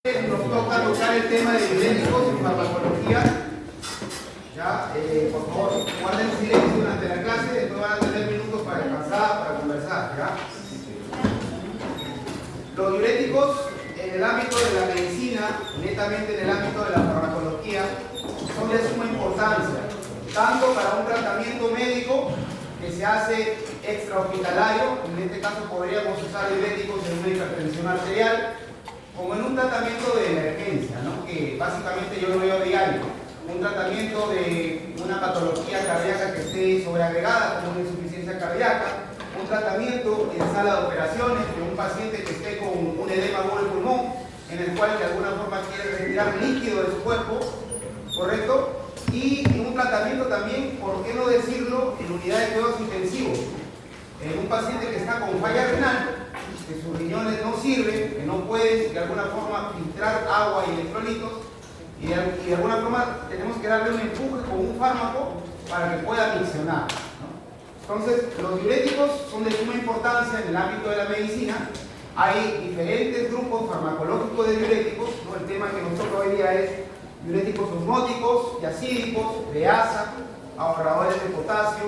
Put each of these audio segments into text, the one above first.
Nos toca tocar el tema de diuréticos y farmacología. Ya, por favor, guarden silencio durante la clase, después van a tener minutos para descansar, para conversar. ¿Ya? Los diuréticos en el ámbito de la medicina, netamente en el ámbito de la farmacología, son de suma importancia, tanto para un tratamiento médico que se hace extrahospitalario, en este caso podríamos usar diuréticos en una hipertensión arterial, como en un tratamiento de emergencia, ¿no? Que básicamente yo lo veo diario, un tratamiento de una patología cardíaca que esté sobreagregada, como una insuficiencia cardíaca, un tratamiento en sala de operaciones de un paciente que esté con un edema agudo del pulmón, en el cual de alguna forma quiere retirar líquido de su cuerpo, ¿correcto? Y un tratamiento también, por qué no decirlo, en unidad de cuidados intensivos, en un paciente que está con falla renal, que sus riñones no sirven, que no pueden de alguna forma filtrar agua y electrolitos, y de alguna forma tenemos que darle un empuje con un fármaco para que pueda miccionar, ¿no? Entonces, los diuréticos son de suma importancia en el ámbito de la medicina. Hay diferentes grupos farmacológicos de diuréticos, ¿no? El tema que nos toca hoy día es diuréticos osmóticos, diacídicos, de asa, ahorradores de potasio,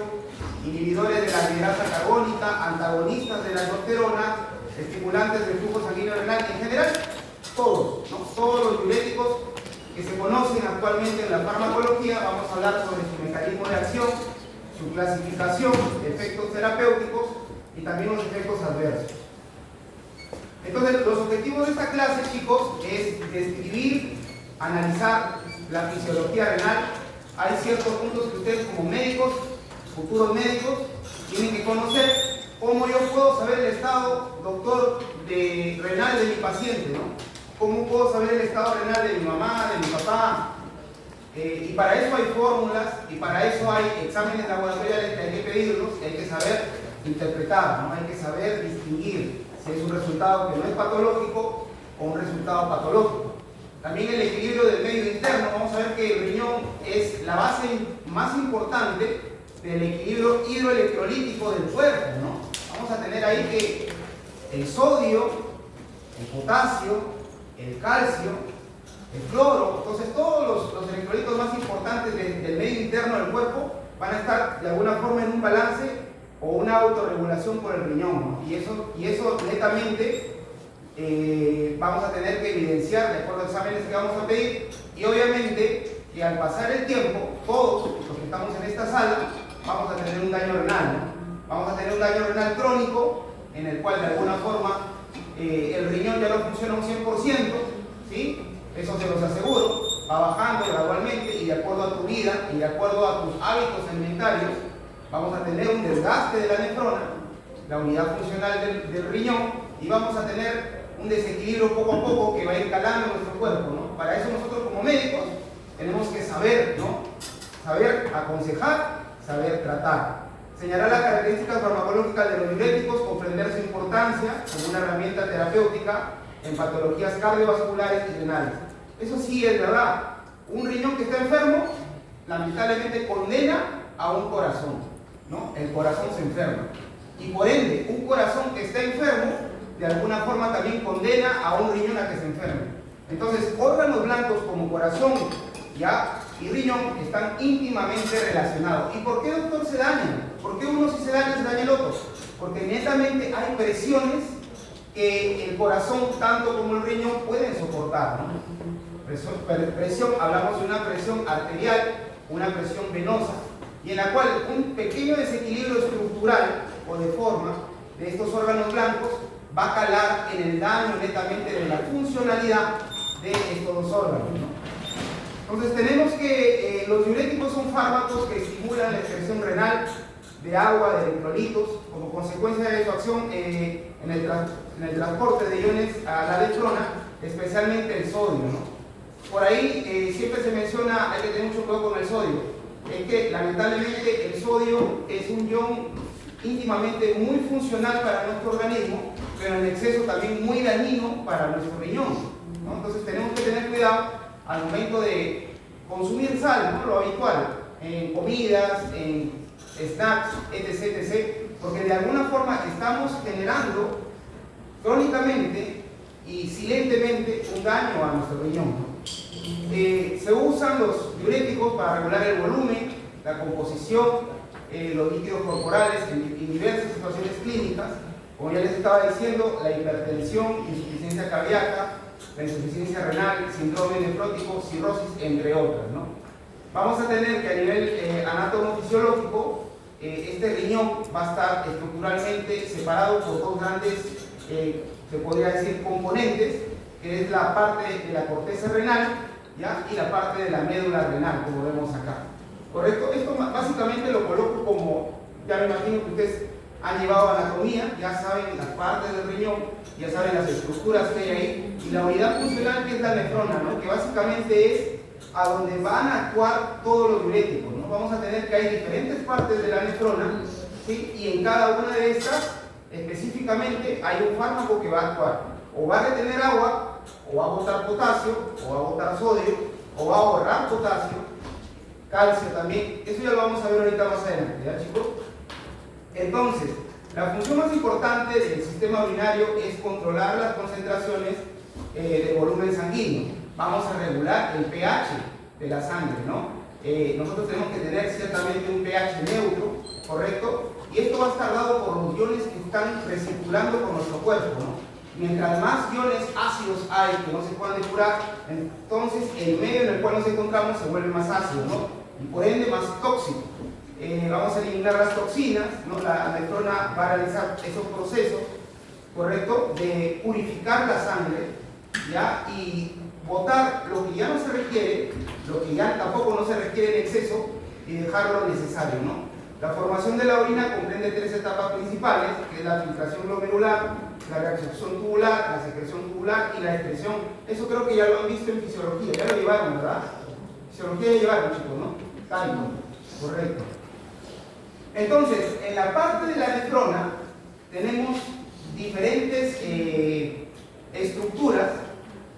inhibidores de la anhidrasa carbónica, antagonistas de la aldosterona, estimulantes del flujo sanguíneo renal, en general, todos, ¿no? Todos los diuréticos que se conocen actualmente en la farmacología. Vamos a hablar sobre su mecanismo de acción, su clasificación, efectos terapéuticos y también los efectos adversos. Entonces, los objetivos de esta clase, chicos, es describir, analizar la fisiología renal. Hay ciertos puntos que ustedes como médicos, futuros médicos, tienen que conocer. ¿Cómo yo puedo saber el estado, doctor, renal de mi paciente, ¿no? ¿Cómo puedo saber el estado renal de mi mamá, de mi papá? Y para eso hay fórmulas, y para eso hay exámenes laboratoriales que hay que pedirlos, y hay que saber interpretar, ¿no? Hay que saber distinguir si es un resultado que no es patológico o un resultado patológico. También el equilibrio del medio interno. Vamos a ver que el riñón es la base más importante del equilibrio hidroelectrolítico del cuerpo, ¿no? Vamos a tener ahí que el sodio, el potasio, el calcio, el cloro, entonces todos los electrolitos más importantes del medio interno del cuerpo van a estar de alguna forma en un balance o una autorregulación por el riñón, ¿no? Y eso netamente vamos a tener que evidenciar de acuerdo a exámenes que vamos a pedir, y obviamente que al pasar el tiempo, todos los que estamos en esta sala vamos a tener un daño renal, ¿no? Vamos a tener un daño renal crónico en el cual de alguna forma el riñón ya no funciona un 100%, ¿sí? Eso se los aseguro, va bajando gradualmente, y de acuerdo a tu vida y de acuerdo a tus hábitos alimentarios vamos a tener un desgaste de la nefrona, la unidad funcional del riñón, y vamos a tener un desequilibrio poco a poco que va a ir calando en nuestro cuerpo, ¿no? Para eso nosotros como médicos tenemos que saber, ¿no? Saber aconsejar, saber tratar. Señalar las características farmacológicas de los diuréticos, comprender su importancia como una herramienta terapéutica en patologías cardiovasculares y renales. Eso sí es verdad. Un riñón que está enfermo, lamentablemente condena a un corazón, ¿no? El corazón se enferma. Y por ende, un corazón que está enfermo, de alguna forma también condena a un riñón a que se enferme. Entonces, órganos blancos como corazón, ¿ya?, y riñón están íntimamente relacionados. ¿Y por qué, doctor, se dañan? ¿Por qué uno si se daña el otro? Porque netamente hay presiones que el corazón, tanto como el riñón, pueden soportar, ¿no? Presión, hablamos de una presión arterial, una presión venosa, y en la cual un pequeño desequilibrio estructural o de forma de estos órganos blancos va a calar en el daño netamente de la funcionalidad de estos dos órganos, ¿no? Entonces tenemos que los diuréticos son fármacos que estimulan la excreción renal de agua, de electrolitos, como consecuencia de su acción en el transporte de iones a la nefrona, especialmente el sodio, ¿no? Por ahí siempre se menciona, hay que tener mucho cuidado con el sodio, es que lamentablemente el sodio es un ion íntimamente muy funcional para nuestro organismo, pero en exceso también muy dañino para nuestro riñón, ¿no? Entonces tenemos que tener cuidado al momento de consumir sal, ¿no? Lo habitual, en comidas, en snacks, etc., porque de alguna forma estamos generando crónicamente y silentemente un daño a nuestro riñón, ¿no? Se usan los diuréticos para regular el volumen, la composición, los líquidos corporales en diversas situaciones clínicas, como ya les estaba diciendo, la hipertensión, insuficiencia cardíaca, la insuficiencia renal, síndrome nefrótico, cirrosis, entre otras, ¿no? Vamos a tener que a nivel anatomofisiológico, este riñón va a estar estructuralmente separado por dos grandes, se podría decir, componentes, que es la parte de la corteza renal, ¿ya? Y la parte de la médula renal, como vemos acá. ¿Correcto? Esto básicamente lo coloco como, ya me imagino que ustedes han llevado anatomía, ya saben las partes del riñón, ya saben las estructuras que hay ahí, y la unidad funcional que es la nefrona, ¿no? Que básicamente es a donde van a actuar todos los diuréticos, ¿no? Vamos a tener que hay diferentes partes de la nefrona, ¿sí? Y en cada una de estas, específicamente, hay un fármaco que va a actuar, o va a retener agua, o va a botar potasio, o va a botar sodio, o va a ahorrar potasio, calcio también. Eso ya lo vamos a ver ahorita más adelante, ¿ya, chicos? Entonces, la función más importante del sistema urinario es controlar las concentraciones de volumen sanguíneo. Vamos a regular el pH de la sangre, ¿no? Nosotros tenemos que tener ciertamente un pH neutro, ¿correcto? Y esto va a estar dado por los iones que están recirculando por nuestro cuerpo, ¿no? Mientras más iones ácidos hay que no se puedan depurar, entonces el medio en el cual nos encontramos se vuelve más ácido, ¿no? Y por ende más tóxico. Vamos a eliminar las toxinas, ¿no? La nefrona va a realizar esos procesos, ¿correcto? De purificar la sangre, ¿ya? Y botar lo que ya no se requiere, lo que ya tampoco no se requiere en exceso, y dejar lo necesario, ¿no? La formación de la orina comprende tres etapas principales, que es la filtración glomerular, la reabsorción tubular, la secreción tubular y la excreción. Eso creo que ya lo han visto en fisiología, ya lo llevaron, ¿verdad? Fisiología ya llevaron, chicos, ¿no? Cálculo, correcto. Entonces, en la parte de la nefrona tenemos diferentes estructuras,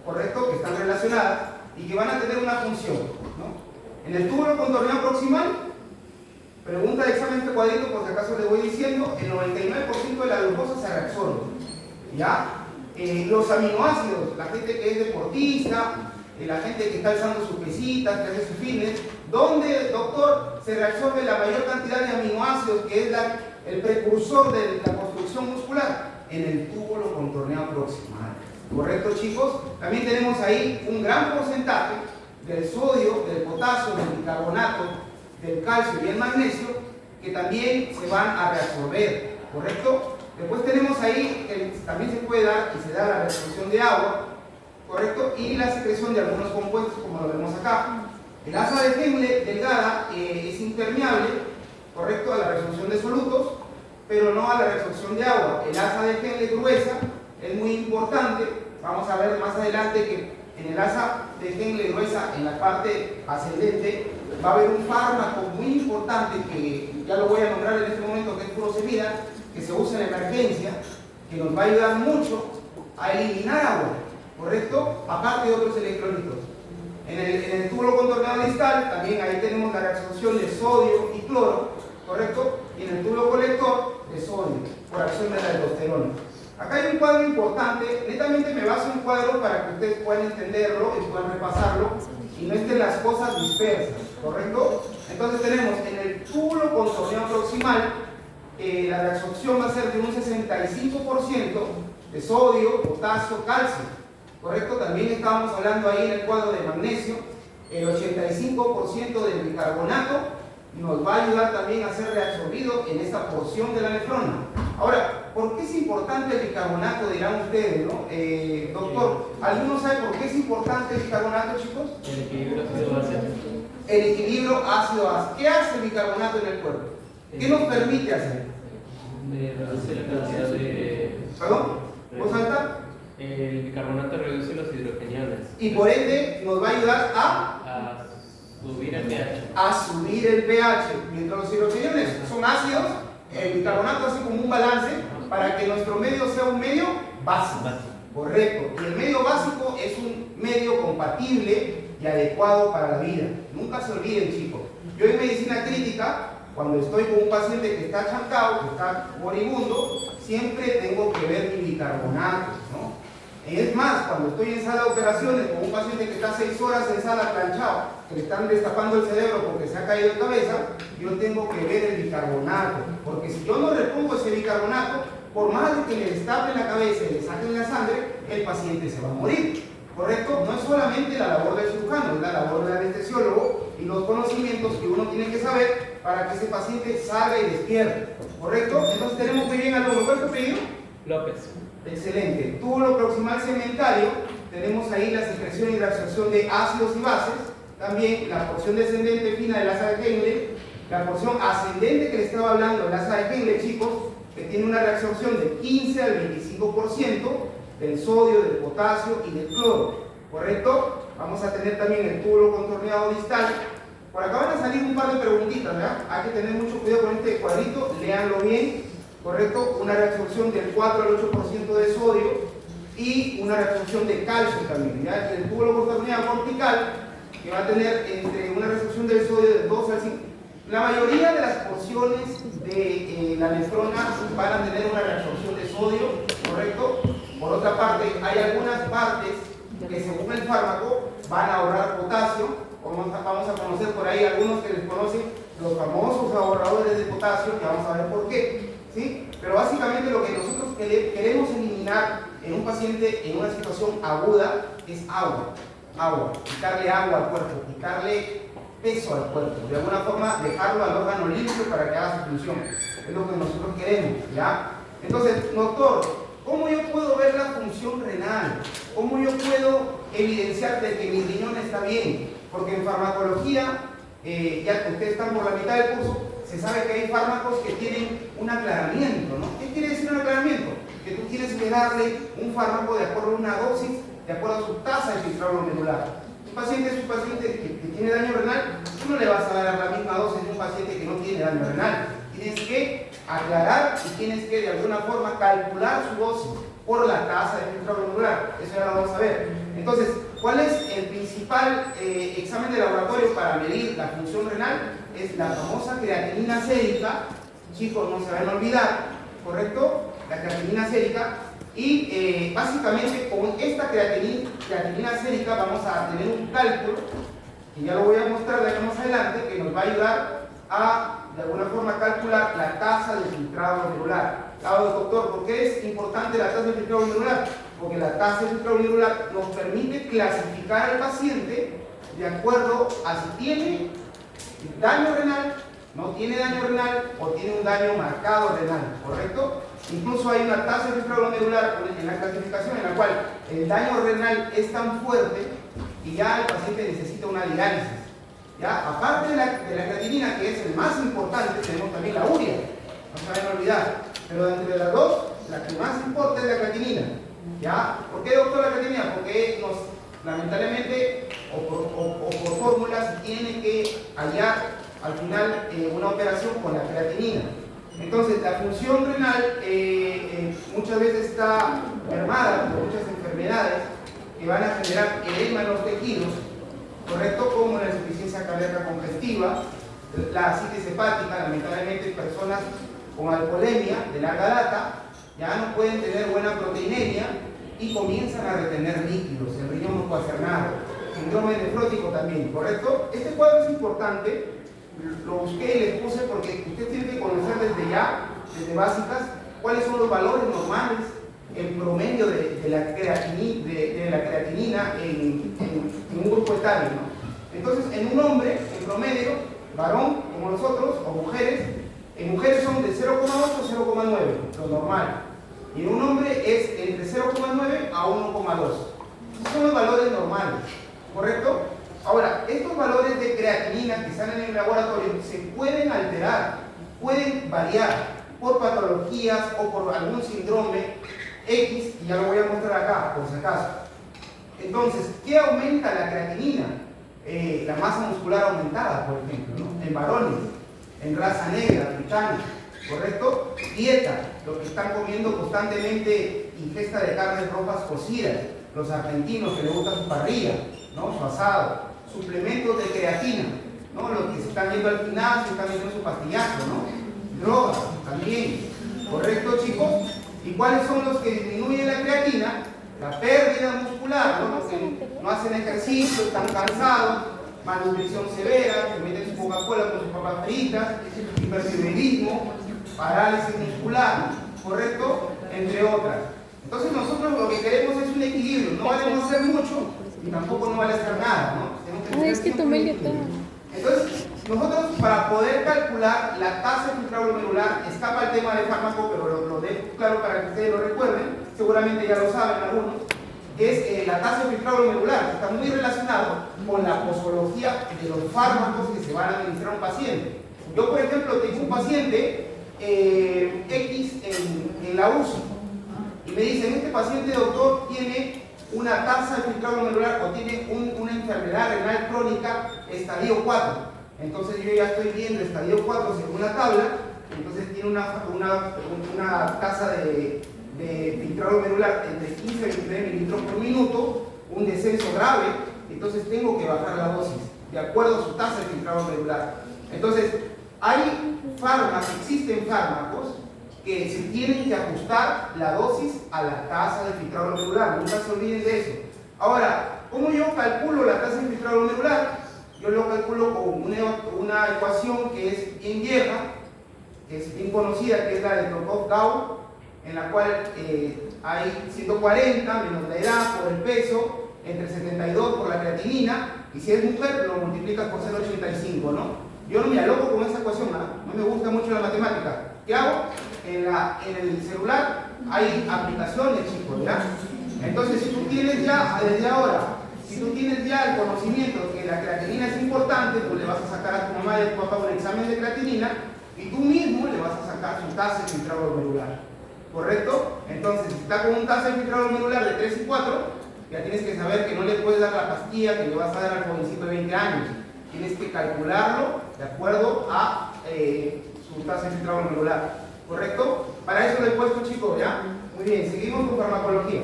¿correcto?, que están relacionadas y que van a tener una función, ¿no? En el túbulo contorneado proximal, pregunta de examen este cuadrito, por si acaso les voy diciendo, el 99% de la glucosa se reabsorbe, ¿ya? Los aminoácidos, la gente que es deportista, la gente que está alzando sus pesitas, que hace sus fitness, ¿dónde, doctor, se reabsorbe la mayor cantidad de aminoácidos, que es el precursor de la construcción muscular? En el túbulo contorneado proximal. ¿Correcto, chicos? También tenemos ahí un gran porcentaje del sodio, del potasio, del bicarbonato, del calcio y el magnesio, que también se van a reabsorber, ¿correcto? Después tenemos ahí que también se puede dar y se da la reabsorción de agua, ¿correcto? Y la secreción de algunos compuestos, como lo vemos acá. El asa de Henle delgada es impermeable, ¿correcto?, a la reabsorción de solutos, pero no a la reabsorción de agua. El asa de Henle gruesa es muy importante. Vamos a ver más adelante que en el asa de Henle gruesa, en la parte ascendente, va a haber un fármaco muy importante que ya lo voy a nombrar en este momento, que es furosemida, que se usa en emergencia, que nos va a ayudar mucho a eliminar agua, ¿correcto?, aparte de otros electrolitos. En el túbulo contorneado distal también ahí tenemos la reabsorción de sodio y cloro, ¿correcto? Y en el túbulo colector de sodio, por acción de la aldosterona. Acá hay un cuadro importante, netamente me baso en un cuadro para que ustedes puedan entenderlo y puedan repasarlo y no estén las cosas dispersas, ¿correcto? Entonces tenemos en el túbulo contorneado proximal, la reabsorción va a ser de un 65% de sodio, potasio, calcio, ¿correcto? También estábamos hablando ahí en el cuadro de magnesio, el 85% del bicarbonato nos va a ayudar también a ser reabsorbido en esta porción de la nefrona. Ahora, ¿por qué es importante el bicarbonato? Dirán ustedes, ¿no? Doctor, ¿alguno sabe por qué es importante el bicarbonato, chicos? El equilibrio ácido-base. El equilibrio ácido-base. ¿Qué hace el bicarbonato en el cuerpo? ¿Qué nos permite hacer? Reduce la cantidad de... ¿Perdón? ¿Voz alta? El bicarbonato reduce los hidrogeniones. Y por ende nos va a ayudar a subir el pH. A subir el pH. Mientras los hidrogeniones son ácidos, el bicarbonato hace como un balance para que nuestro medio sea un medio básico. Correcto. Y el medio básico es un medio compatible y adecuado para la vida. Nunca se olviden, chicos. Yo en medicina crítica, cuando estoy con un paciente que está chancado, que está moribundo, siempre tengo que ver mi bicarbonato, ¿no? Es más, cuando estoy en sala de operaciones con un paciente que está 6 horas en sala planchado, que le están destapando el cerebro porque se ha caído de cabeza, yo tengo que ver el bicarbonato, porque si yo no repongo ese bicarbonato, por más de que le destapen la cabeza y le saquen la sangre, el paciente se va a morir, ¿correcto? No es solamente la labor del cirujano, es la labor del anestesiólogo y los conocimientos que uno tiene que saber para que ese paciente salga y despierte, ¿correcto? Entonces tenemos muy bien al alumno. ¿Cuál es tu apellido? López. Excelente. Túbulo proximal segmentario, tenemos ahí la secreción y la absorción de ácidos y bases, también la porción descendente fina del asa de Henle, la porción ascendente que le estaba hablando del asa de Henle, chicos, que tiene una reabsorción de 15 al 25% del sodio, del potasio y del cloro, ¿correcto? Vamos a tener también el túbulo contorneado distal. Por acá van a salir un par de preguntitas, ¿verdad? Hay que tener mucho cuidado con este cuadrito, léanlo bien, ¿correcto? Una reabsorción del 4 al 8% de sodio y una reabsorción de calcio también, ¿ya? El túbulo contorneado cortical, que va a tener entre una reabsorción del sodio del 2 al 5. La mayoría de las porciones de la nefrona van a tener una reabsorción de sodio, ¿correcto? Por otra parte, hay algunas partes que según el fármaco van a ahorrar potasio. Vamos a conocer por ahí algunos que les conocen los famosos ahorradores de potasio, que vamos a ver por qué, ¿sí? Pero básicamente lo que nosotros queremos eliminar en un paciente en una situación aguda es agua, quitarle agua al cuerpo, quitarle peso al cuerpo, de alguna forma dejarlo al órgano limpio para que haga su función. Es lo que nosotros queremos, ¿ya? Entonces, doctor, ¿cómo yo puedo ver la función renal? ¿Cómo yo puedo evidenciar de que mi riñón está bien? Porque en farmacología, ya que ustedes están por la mitad del curso, se sabe que hay fármacos que tienen un aclaramiento, ¿no? ¿Qué quiere decir un aclaramiento? Que tú tienes que darle un fármaco de acuerdo a una dosis, de acuerdo a su tasa de filtrado glomerular. Un paciente es un paciente que tiene daño renal, tú no le vas a dar la misma dosis de un paciente que no tiene daño renal. Tienes que aclarar y tienes que de alguna forma calcular su dosis por la tasa de filtrado glomerular. Eso ya lo vamos a ver. Entonces, ¿cuál es el principal examen de laboratorio para medir la función renal? Es la famosa creatinina sérica. Chicos, no se van a olvidar, ¿correcto? La creatinina sérica. Y básicamente con esta creatinina sérica vamos a tener un cálculo, que ya lo voy a mostrar de aquí más adelante, que nos va a ayudar a de alguna forma calcular la tasa de filtrado glomerular. Claro, doctor, ¿por qué es importante la tasa de filtrado glomerular? Porque la tasa de filtrado glomerular nos permite clasificar al paciente de acuerdo a si tiene daño renal, no tiene daño renal o tiene un daño marcado renal, ¿correcto? Incluso hay una tasa de filtrado glomerular en la clasificación en la cual el daño renal es tan fuerte y ya el paciente necesita una diálisis. ¿Ya? Aparte de la creatinina, que es el más importante, tenemos también la urea, no se vayan a olvidar. Pero entre las dos, la que más importa es la creatinina. ¿Ya? ¿Por qué, doctor, la creatinina? Porque lamentablemente, o por fórmulas, tiene que hallar al final una operación con la creatinina. Entonces, la función renal muchas veces está mermada por muchas enfermedades que van a generar edema en los tejidos, ¿correcto? Como la insuficiencia cardíaca congestiva, la ascitis hepática. Lamentablemente, personas con alcoholemia de larga data ya no pueden tener buena proteinemia y comienzan a retener líquidos, el riñón no puede hacer nada. Síndrome nefrótico también, ¿correcto? Este cuadro es importante, lo busqué y les puse porque usted tiene que conocer desde básicas, cuáles son los valores normales en promedio de la creatinina en un grupo etario, ¿no? Entonces, en un hombre, en promedio, varón como nosotros, o mujeres, en mujeres son de 0,8 a 0,9, lo normal. Y en un hombre es entre 0,9 a 1,2. Esos son los valores normales, ¿correcto? Ahora, estos valores de creatinina que salen en el laboratorio se pueden alterar, pueden variar por patologías o por algún síndrome X, y ya lo voy a mostrar acá, por si acaso. Entonces, ¿qué aumenta la creatinina? La masa muscular aumentada, por ejemplo, ¿no? En varones, en raza negra, africana, ¿correcto? Dieta, los que están comiendo constantemente ingesta de carnes rojas cocidas, los argentinos que les gusta su parrilla, ¿no? Su asado, suplementos de creatina, ¿no? Los que se están yendo al gimnasio, están haciendo su pastillazo, ¿no? Drogas, también, ¿correcto, chicos? ¿Y cuáles son los que disminuyen la creatina? la pérdida muscular, ¿no? Porque no hacen ejercicio, están cansados, malnutrición severa, que meten su Coca-Cola con sus papas fritas, hipertiroidismo, parálisis muscular, ¿correcto? Entre otras. Entonces nosotros lo que queremos es un equilibrio, no vale no hacer mucho y tampoco no vale hacer nada, ¿no? Es que tomé el letrero. Entonces, nosotros para poder calcular la tasa de filtrado glomerular, escapa el tema de fármaco, pero lo dejo claro para que ustedes lo recuerden, seguramente ya lo saben algunos, es la tasa de filtrado glomerular, que está muy relacionado con la posología de los fármacos que se van a administrar a un paciente. Yo, por ejemplo, tengo un paciente X en la UCI y me dicen, este paciente, doctor, tiene una tasa de filtrado glomerular o tiene una enfermedad renal crónica estadio 4. Entonces yo ya estoy viendo estadio 4 según la tabla, entonces tiene una tasa de filtrado glomerular entre 15 y 29 mililitros por minuto, un descenso grave, entonces tengo que bajar la dosis de acuerdo a su tasa de filtrado glomerular. Entonces, existen fármacos que se tienen que ajustar la dosis a la tasa de filtrado glomerular, nunca se olviden de eso. Ahora, ¿cómo yo calculo la tasa de filtrado glomerular? Yo lo calculo con una ecuación que es bien vieja, que es bien conocida, que es la de Prokop-Gauss, en la cual hay 140 menos la edad por el peso, entre 72 por la creatinina, y si es mujer lo multiplicas por 0,85, ¿no? Yo no me aloco con esa ecuación, no me gusta mucho la matemática. ¿Qué hago? En el celular hay aplicaciones, chicos, ¿ya? Entonces, si tú tienes ya, desde ahora, si tú tienes ya el conocimiento de que la creatinina es importante, pues le vas a sacar a tu mamá y a tu papá un examen de creatinina y tú mismo le vas a sacar su tasa de filtrado glomerular, ¿correcto? Entonces, si está con un tasa de filtrado glomerular de 3 y 4, ya tienes que saber que no le puedes dar la pastilla que le vas a dar al jovencito de 20 años. Tienes que calcularlo de acuerdo a su tasa de filtrado glomerular, ¿correcto? Para eso lo he puesto, chicos, ¿ya? Muy bien, seguimos con farmacología.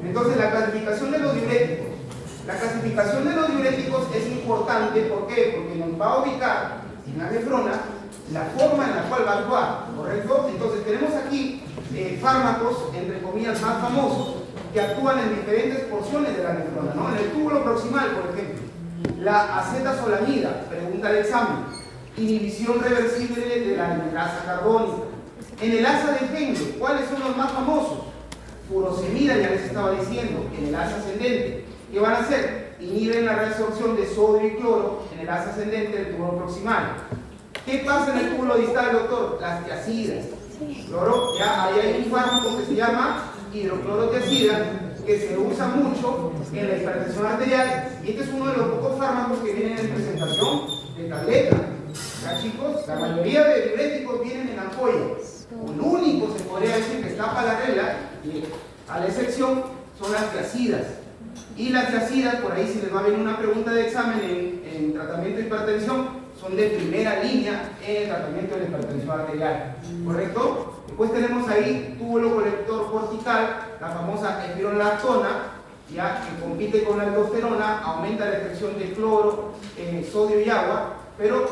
Entonces, la clasificación de los diuréticos. La clasificación de los diuréticos es importante, ¿por qué? Porque nos va a ubicar en la nefrona la forma en la cual va a actuar, ¿correcto? Entonces, tenemos aquí fármacos, entre comillas, más famosos, que actúan en diferentes porciones de la nefrona, ¿no? En el túbulo proximal, por ejemplo, la acetazolamida, pregunta el examen, inhibición reversible de la amigrasa carbónica. En el asa de Henle, ¿cuáles son los más famosos? Furosemida, ya les estaba diciendo, en el asa ascendente. ¿Qué van a hacer? Inhiben la reabsorción de sodio y cloro en el asa ascendente del túbulo proximal. ¿Qué pasa en el túbulo distal, doctor? Las tiacidas. Cloro, ya ahí hay un fármaco que se llama hidroclorotiazida, que se usa mucho en la hipertensión arterial, y este es uno de los pocos fármacos que vienen en presentación de tableta. ¿Ya, chicos? La mayoría de diuréticos vienen en ampolla. El único, se podría decir, que escapa la regla, y a la excepción, son las tiacidas. Y las tiacidas, por ahí si les va a venir una pregunta de examen en tratamiento de hipertensión, son de primera línea en el tratamiento de la hipertensión arterial, ¿correcto? Después tenemos ahí túbulo colector cortical, la famosa espironolactona, ya que compite con la aldosterona, aumenta la excreción de cloro, sodio y agua, pero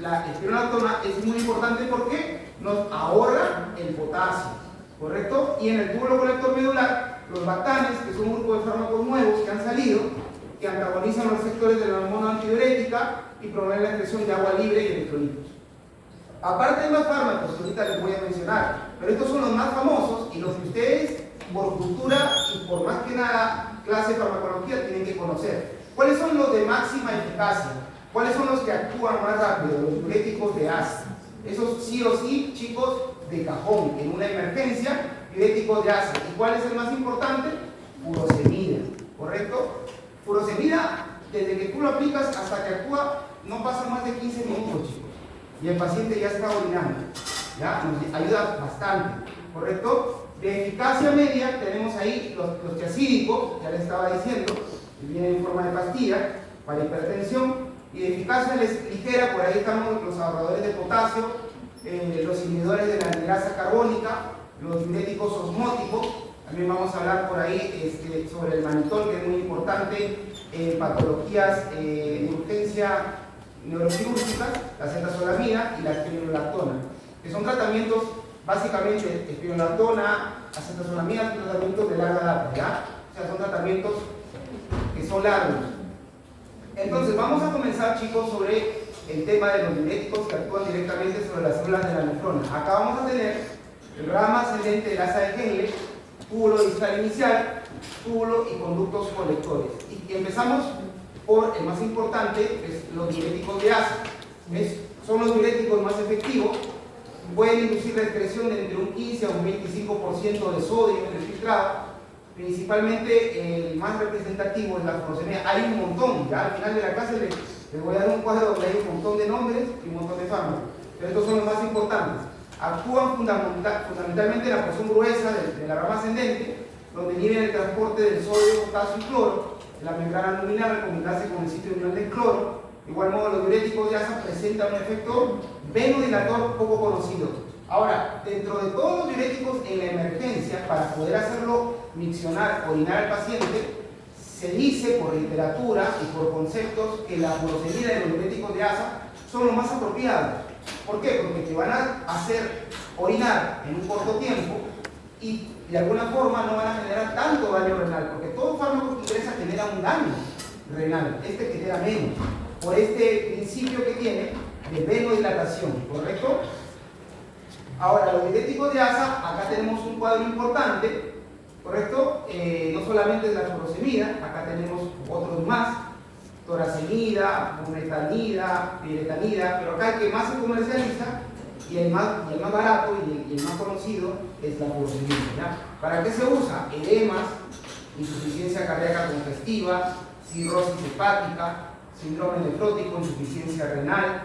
la espironolactona es muy importante porque nos ahorra el potasio, ¿correcto? Y en el túbulo colector medular, los bactanes, que son un grupo de fármacos nuevos que han salido, que antagonizan los receptores de la hormona antidiurética y promueven la excreción de agua libre y electrolitos. Aparte de los fármacos que ahorita les voy a mencionar, pero estos son los más famosos y los que ustedes, por cultura y por más que nada clase de farmacología, tienen que conocer. ¿Cuáles son los de máxima eficacia? ¿Cuáles son los que actúan más rápido? Los diuréticos de asa. Esos sí o sí, chicos, de cajón, en una emergencia, diuréticos de asa. ¿Y cuál es el más importante? Furosemida, ¿correcto? Furosemida, desde que tú lo aplicas hasta que actúa, no pasa más de 15 minutos, chicos. Y el paciente ya está orinando. ¿Ya? Nos ayuda bastante, ¿correcto? De eficacia media tenemos ahí los tiazídicos, ya les estaba diciendo, que vienen en forma de pastilla para hipertensión. Y de eficacia ligera, por ahí estamos los ahorradores de potasio, los inhibidores de la amigrasa carbónica, los diuréticos osmóticos. También vamos a hablar por ahí sobre el manitol, que es muy importante en patologías de urgencia neuroquirúrgicas, la acetazolamida y la espironolactona, que son tratamientos básicamente espionatona, acetazolamida, son tratamientos de larga data, ¿ya? O sea, son tratamientos que son largos. Entonces, vamos a comenzar, chicos, sobre el tema de los diuréticos que actúan directamente sobre las células de la nefrona. Acá vamos a tener el rama ascendente del asa de Henle, túbulo distal inicial, túbulo y conductos colectores. Y empezamos por el más importante, que es los diuréticos de asa. Son los diuréticos más efectivos, pueden inducir la excreción de entre un 15 a un 25% de sodio en el filtrado. Principalmente el más representativo es la furosemida. Hay un montón, ya al final de la clase les voy a dar un cuadro donde hay un montón de nombres y un montón de fármacos, pero estos son los más importantes. Actúan fundamentalmente en la porción gruesa de la rama ascendente, donde inhiben el transporte del sodio, potasio y cloro en la membrana luminal al combinarse con el sitio de unión del cloro. De igual modo, los diuréticos de asa presentan un efecto venodilator poco conocido. Ahora, dentro de todos los diuréticos en la emergencia, para poder hacerlo miccionar, orinar al paciente, se dice por literatura y por conceptos que la furosemida y los diuréticos de asa son los más apropiados. ¿Por qué? Porque te van a hacer orinar en un corto tiempo y de alguna forma no van a generar tanto daño renal, porque todo fármaco que ingresa genera un daño renal, este genera menos, por este principio que tiene de venodilatación, ¿correcto? Ahora, los diuréticos de asa, acá tenemos un cuadro importante, ¿correcto? No solamente es la furosemida, acá tenemos otros más, toracenida, bumetanida, piretanida, pero acá el que más se comercializa y el más barato y el más conocido es la furosemida, ¿ya? ¿Para qué se usa? Edemas, insuficiencia cardíaca congestiva, cirrosis hepática, síndrome nefrótico, insuficiencia renal,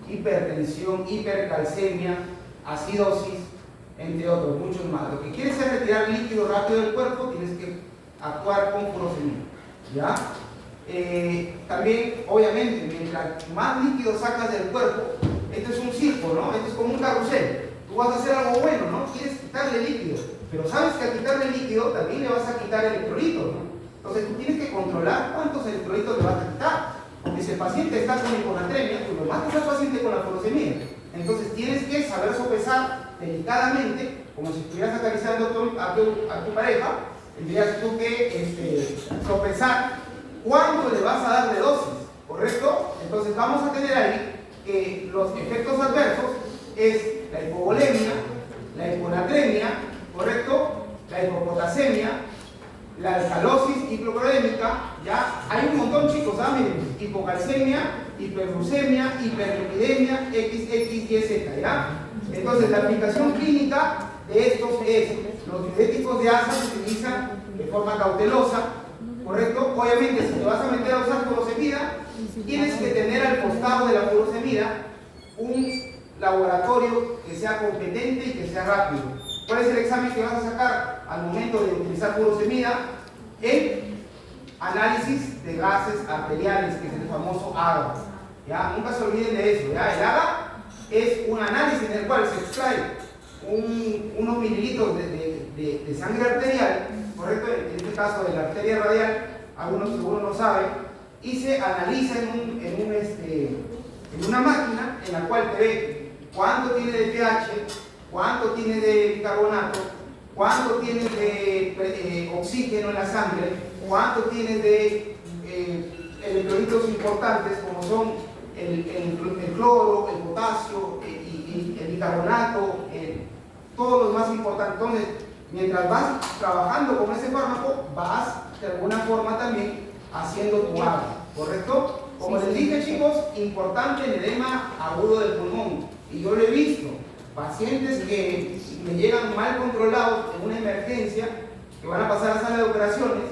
hipertensión, hipercalcemia, acidosis, entre otros, muchos más. Lo que quieres es retirar líquido rápido del cuerpo, tienes que actuar con furosemida, ¿ya? También, obviamente, mientras más líquido sacas del cuerpo, esto es un circo, ¿no? Esto es como un carrusel. Tú vas a hacer algo bueno, ¿no? Quieres quitarle líquido, pero sabes que al quitarle líquido también le vas a quitar electrolitos, ¿no? Entonces tú tienes que controlar cuántos electrolitos le vas a quitar. Porque si el paciente está con hiponatremia, tú lo matas al paciente con la furosemida. Entonces tienes que saber sopesar delicadamente, como si estuvieras acariciando a tu pareja, tendrías tú que sopesar cuánto le vas a dar de dosis, ¿correcto? Entonces vamos a tener ahí que los efectos adversos es la hipovolemia, la hiponatremia, ¿correcto? La hipopotasemia, la alcalosis hipoclorémica, ya hay un montón, chicos, miren, hipocalcemia, hiperglucemia, hiperlipidemia, XXYZ, ¿ya? Entonces la aplicación clínica de estos es, los diuréticos de asa se utilizan de forma cautelosa, ¿correcto? Obviamente, si te vas a meter a usar furosemida, tienes que tener al costado de la furosemida un laboratorio que sea competente y que sea rápido. ¿Cuál es el examen que vas a sacar al momento de utilizar furosemida? El análisis de gases arteriales, que es el famoso AGA. ¿Ya? Nunca se olviden de eso, ¿ya? El AGA es un análisis en el cual se extrae unos mililitros de sangre arterial, ¿correcto? En este caso de la arteria radial, algunos seguro no saben, y se analiza en una máquina en la cual te ve cuánto tiene de pH, cuánto tiene de bicarbonato, cuánto tiene de oxígeno en la sangre, cuánto tiene de electrolitos importantes como son el cloro, el potasio y el bicarbonato, todos los más importantes. Entonces, mientras vas trabajando con ese fármaco, vas de alguna forma también haciendo tu agua, ¿correcto? Como les dije, chicos, importante el edema agudo del pulmón, y yo lo he visto, pacientes que me llegan mal controlados en una emergencia, que van a pasar a sala de operaciones,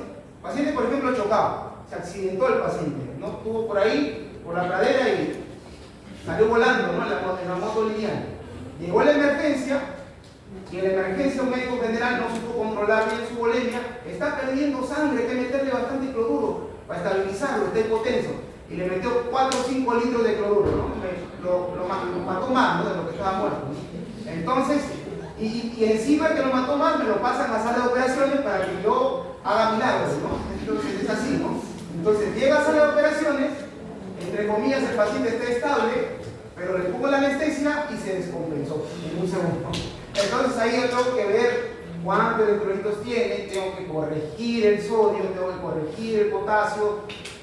paciente por ejemplo chocado, se accidentó el paciente, ¿no? Estuvo por ahí, por la pradera y salió volando, ¿no? En la moto lineal. Llegó a la emergencia, y en la emergencia un médico general no supo controlar bien su volemia, está perdiendo sangre, hay que meterle bastante cloruro para estabilizarlo, está hipotenso, y le metió 4 o 5 litros de cloruro, ¿no? Lo mató más, ¿no? De lo que estaba muerto, ¿no? Entonces, y encima que lo mató más, me lo pasan a sala de operaciones para que yo haga milagros, ¿no? Entonces es así, ¿no? Entonces llega a sala de operaciones, entre comillas el paciente está estable, pero le pongo la anestesia y se descompensó en un segundo. Entonces ahí yo tengo que ver cuántos electrolitos tiene, tengo que corregir el sodio, tengo que corregir el potasio.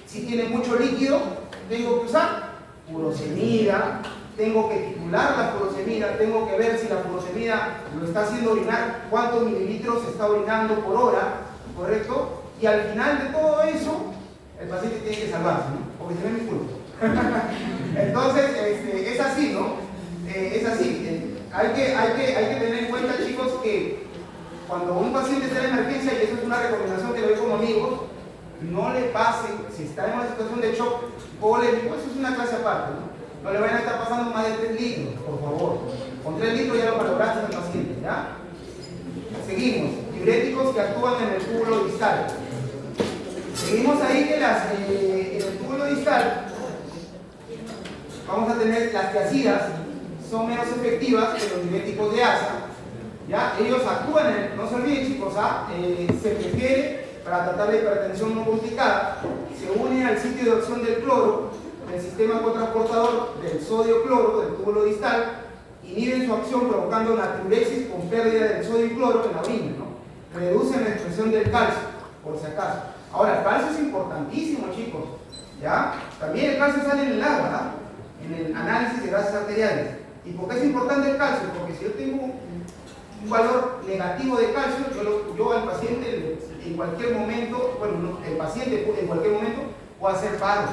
Si tiene mucho líquido, tengo que usar furosemida, tengo que titular la furosemida, tengo que ver si la furosemida lo está haciendo orinar, cuántos mililitros está orinando por hora, ¿correcto? Y al final de todo eso, el paciente tiene que salvarse, ¿no? Porque si no es mi culpa. Entonces, es así, ¿no? Es así. Hay que tener en cuenta, chicos, que cuando un paciente está en emergencia, y eso es una recomendación que le doy como amigo, no le pase, si está en una situación de shock polémico, eso es una clase aparte, ¿no? No le vayan a estar pasando más de 3 litros, por favor. Con 3 litros ya lo valoraste al paciente, ¿ya? Seguimos. Diuréticos que actúan en el túbulo distal. Seguimos ahí que en el túbulo distal vamos a tener las tiazidas, son menos efectivas que los diuréticos de asa. ¿Ya? Ellos actúan no se olviden, chicos, se prefiere para tratar la hipertensión no complicada, se une al sitio de acción del cloro, del sistema cotransportador del sodio-cloro, del túbulo distal, inhiben su acción provocando natriuresis con pérdida del sodio y cloro en la orina, ¿no? Reducen la expresión del calcio, por si acaso. Ahora, el calcio es importantísimo, chicos, ¿ya? También el calcio sale en el agua, ¿verdad? En el análisis de gases arteriales. ¿Y por qué es importante el calcio? Porque si yo tengo un valor negativo de calcio, yo al paciente en cualquier momento, bueno, no, el paciente en cualquier momento puede hacer paro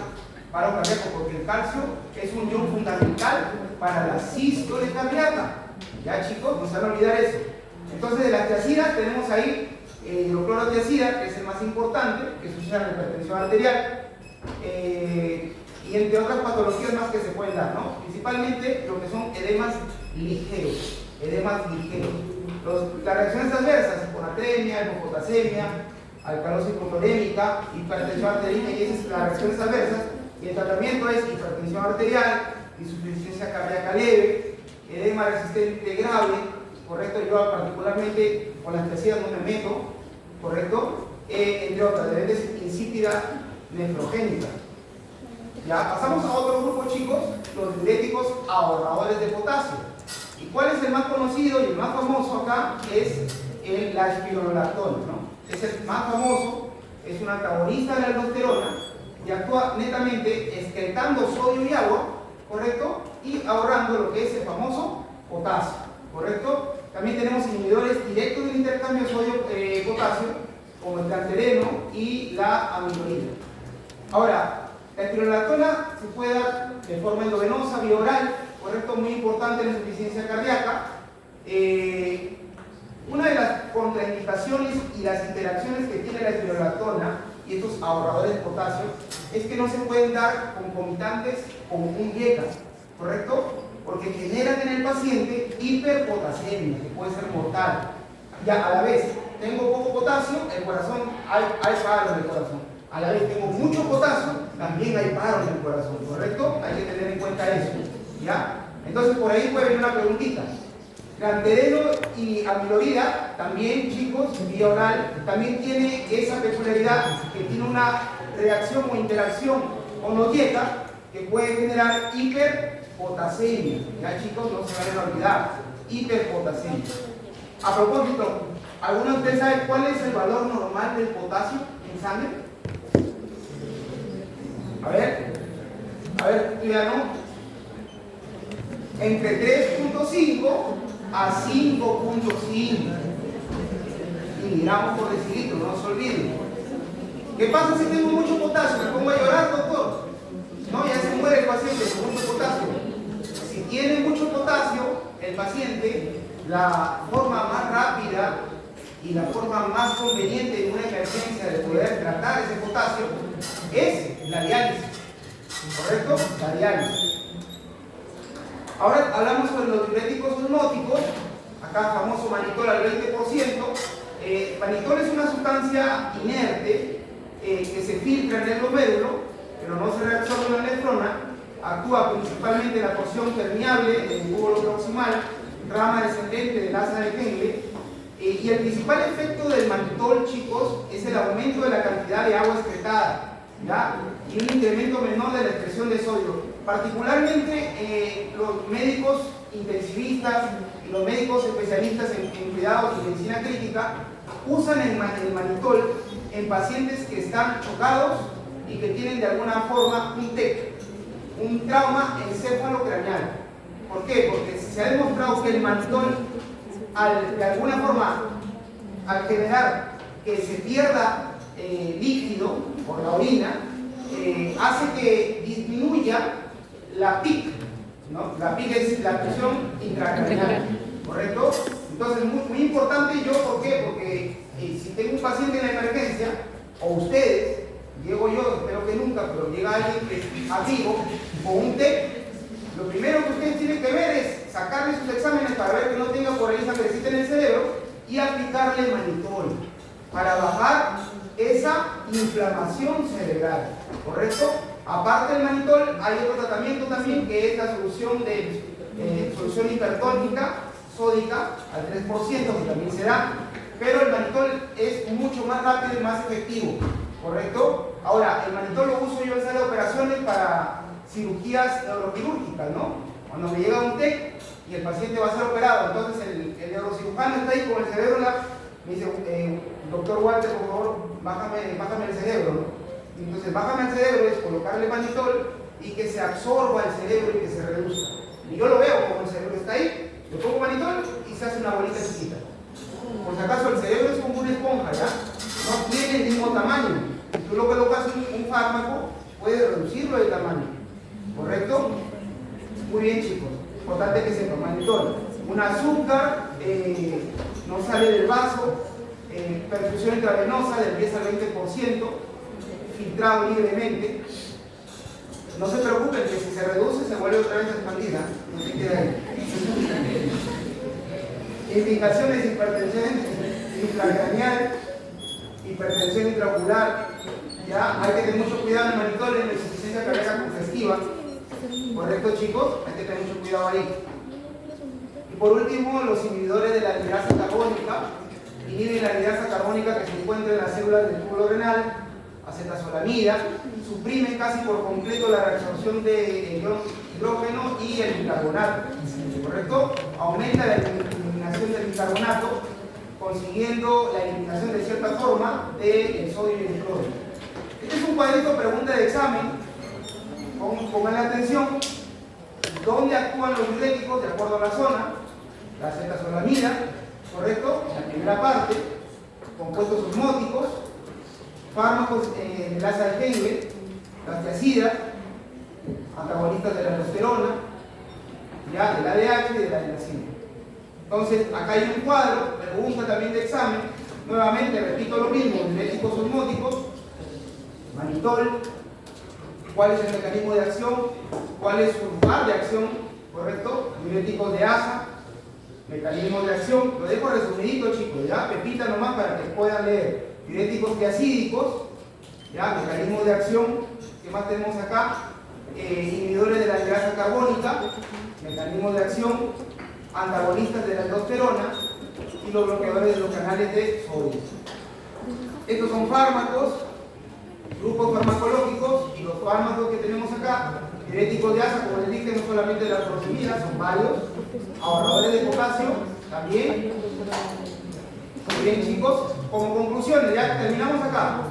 cardíaco, porque el calcio es un ion fundamental para la sístole cardíaca. Ya, chicos, no se van a olvidar eso. Entonces, de las tiazidas tenemos ahí hidroclorotiazida, que es el más importante, que se usa en la hipertensión arterial, y entre otras patologías más que se pueden dar, ¿no? Principalmente lo que son edemas ligeros. Las reacciones adversas, hiponatremia, hipopotasemia, alcalosis hipotolémica, hipertensión arterial, y esas son las reacciones adversas. Y el tratamiento es hipertensión arterial, insuficiencia cardíaca leve, edema resistente grave, ¿correcto? Yo particularmente con las tiazidas no me meto, ¿correcto? Entre otras, diabetes insípida nefrogénica. Ya, pasamos a otro grupo, chicos, los diuréticos ahorradores de potasio. ¿Y cuál es el más conocido y el más famoso acá? Es la espironolactona, ¿no? Es el más famoso, es un antagonista de la aldosterona y actúa netamente excretando sodio y agua, ¿correcto? Y ahorrando lo que es el famoso potasio, ¿correcto? También tenemos inhibidores directos del intercambio sodio-potasio, como el cantereno y la amilorida. Ahora, la espironolactona se puede dar de forma endovenosa, vía oral, ¿correcto? Muy importante en la insuficiencia cardíaca. Una de las contraindicaciones y las interacciones que tiene la espironolactona y estos ahorradores de potasio es que no se pueden dar concomitantes con un dieta, ¿correcto? Porque generan en el paciente hiperpotasemia, que puede ser mortal. Ya a la vez tengo poco potasio, el corazón, hay paro en el corazón. A la vez tengo mucho potasio, también hay paro en el corazón, ¿correcto? Hay que tener en cuenta eso, ¿ya? Entonces por ahí puede venir una preguntita. Cantereno y amilorida, también, chicos, vía oral, también tiene esa peculiaridad que tiene una reacción o interacción con la dieta que puede generar hiperpotasemia. Ya, chicos, no se vayan a olvidar, hiperpotasemia. A propósito, ¿alguno de ustedes sabe cuál es el valor normal del potasio en sangre? A ver, Juliano. Entre 3.5 a 5.5 miligramos por decilitro, no se olviden. ¿Qué pasa si tengo mucho potasio? ¿Me pongo a llorar, doctor? No, ya se muere el paciente con mucho potasio. Si tiene mucho potasio, el paciente, la forma más rápida y la forma más conveniente en una emergencia de poder tratar ese potasio es la diálisis, ¿correcto? La diálisis. Ahora hablamos sobre los diuréticos osmóticos, acá famoso manitol al 20%. Manitol es una sustancia inerte que se filtra en el glomérulo, pero no se reabsorbe en la nefrona, actúa principalmente en la porción permeable del túbulo proximal, rama descendente del asa de Henle, y el principal efecto del manitol, chicos, es el aumento de la cantidad de agua excretada. ¿ya? Y un incremento menor de la expresión de sodio. Particularmente los médicos intensivistas y los médicos especialistas en cuidados y medicina crítica usan el manitol en pacientes que están chocados y que tienen de alguna forma un TEC, un trauma encéfalo-craneal. ¿Por qué? Porque se ha demostrado que el manitol, de alguna forma, al generar que se pierda líquido por la orina, hace que disminuya la PIC, ¿no? La PIC es la presión intracraneal, ¿correcto? Entonces, muy importante. ¿Yo por qué? Porque si tengo un paciente en la emergencia, o ustedes, llego yo, espero que nunca, pero llega alguien que es activo con un TEC, lo primero que ustedes tienen que ver es sacarle sus exámenes para ver que no tenga por ahí sangrecita en el cerebro y aplicarle manitol para bajar esa inflamación cerebral, ¿correcto? Aparte del manitol, hay otro tratamiento también que es la solución solución hipertónica sódica al 3%, que también se da, pero el manitol es mucho más rápido y más efectivo, ¿correcto? Ahora, el manitol lo uso yo en sala de operaciones para cirugías neuroquirúrgicas, ¿no? Cuando me llega un TEC y el paciente va a ser operado, entonces el neurocirujano está ahí con el cerebro, me dice, doctor Walter, por favor, bájame el cerebro, ¿no? Entonces, bájame el cerebro es colocarle manitol y que se absorba el cerebro y que se reduzca. Y yo lo veo como el cerebro está ahí, le pongo manitol y se hace una bolita chiquita. Por si acaso, el cerebro es como una esponja, ¿ya? No tiene el mismo tamaño. Si tú lo colocas un fármaco, puedes reducirlo de tamaño, ¿correcto? Muy bien, chicos. Importante que sepan, manitol. Un azúcar no sale del vaso, perfusión intravenosa del 10 al 20%, filtrado libremente. No se preocupen que si se reduce se vuelve otra vez a expandir, ¿eh? No se queda ahí. Indicaciones: hipertensión intracraneal, hipertensión intraocular. Ya hay que tener mucho cuidado en el manitol en la insuficiencia cardíaca congestiva. ¿Correcto, chicos? Hay que tener mucho cuidado ahí. Y por último, los inhibidores de la ligrasa carbónica. Inhiben la ligrasa carbónica que se encuentra en las células del túbulo renal, acetazolamida, suprimen casi por completo la reabsorción de hidrógeno y el bicarbonato, ¿correcto? Aumenta la eliminación del bicarbonato, consiguiendo la eliminación de cierta forma del sodio y el cloro. Este es un cuadrito pregunta de examen. Pongan atención. ¿Dónde actúan los diuréticos de acuerdo a la zona? La acetazolamida, ¿correcto? La primera parte, compuestos osmóticos, fármacos de enlace al Hengle, las tiazidas, antagonistas de la aldosterona, ya del ADH y de la adenosina. Entonces, acá hay un cuadro, pregunta también de examen. Nuevamente, repito lo mismo: diuréticos osmóticos, manitol. ¿Cuál es el mecanismo de acción? ¿Cuál es su lugar de acción? ¿Correcto? Diuréticos de asa, mecanismos de acción. Lo dejo resumidito, chicos, ya, pepita nomás para que puedan leer. Diuréticos tiacídicos, ya, mecanismos de acción. ¿Qué más tenemos acá? Inhibidores de la ligrasa carbónica, mecanismos de acción, antagonistas de la aldosterona y los bloqueadores de los canales de sodio. Estos son fármacos, grupos farmacológicos, y los fármacos que tenemos acá: diuréticos de asa, como les dije, no solamente de la furosemida, son varios. Ahorradores de potasio, también. Muy bien, chicos. Como conclusiones, ya terminamos acá.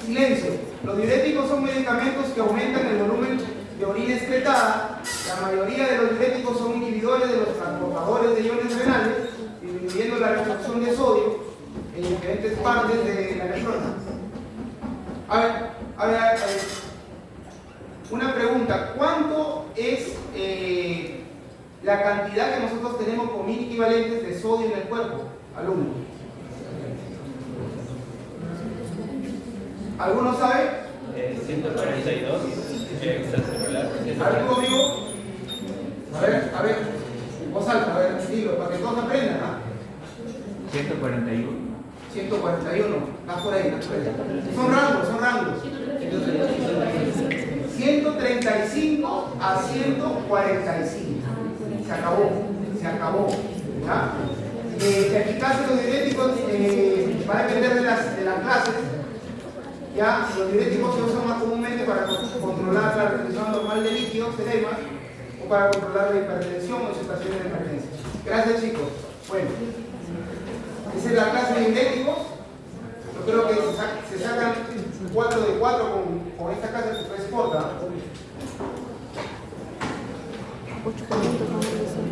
Silencio. Los diuréticos son medicamentos que aumentan el volumen de orina excretada. La mayoría de los diuréticos son inhibidores de los transportadores de iones renales, disminuyendo la reabsorción de sodio en diferentes partes de la neurona. A ver. Una pregunta: ¿cuánto es la cantidad que nosotros tenemos como equivalentes de sodio en el cuerpo, alumno? ¿Alguno sabe? 142 extracelular. ¿Algo amigo? A ver, en voz alta, a ver, dilo, para que todos aprendan, ¿ah? 141. 141, vas por ahí. Son rangos. 135 a 145. Se acabó. ¿Ya? La eficacia de los diuréticos va a depender de las clases. Ya, los diuréticos se usan más comúnmente para controlar la retención normal de líquidos, edemas, o para controlar la hipertensión o situaciones de emergencia. Gracias, chicos. Bueno, esa es la clase de diuréticos. Yo creo que se sacan 4 de 4 con esta clase que fue corta. 8 por 100.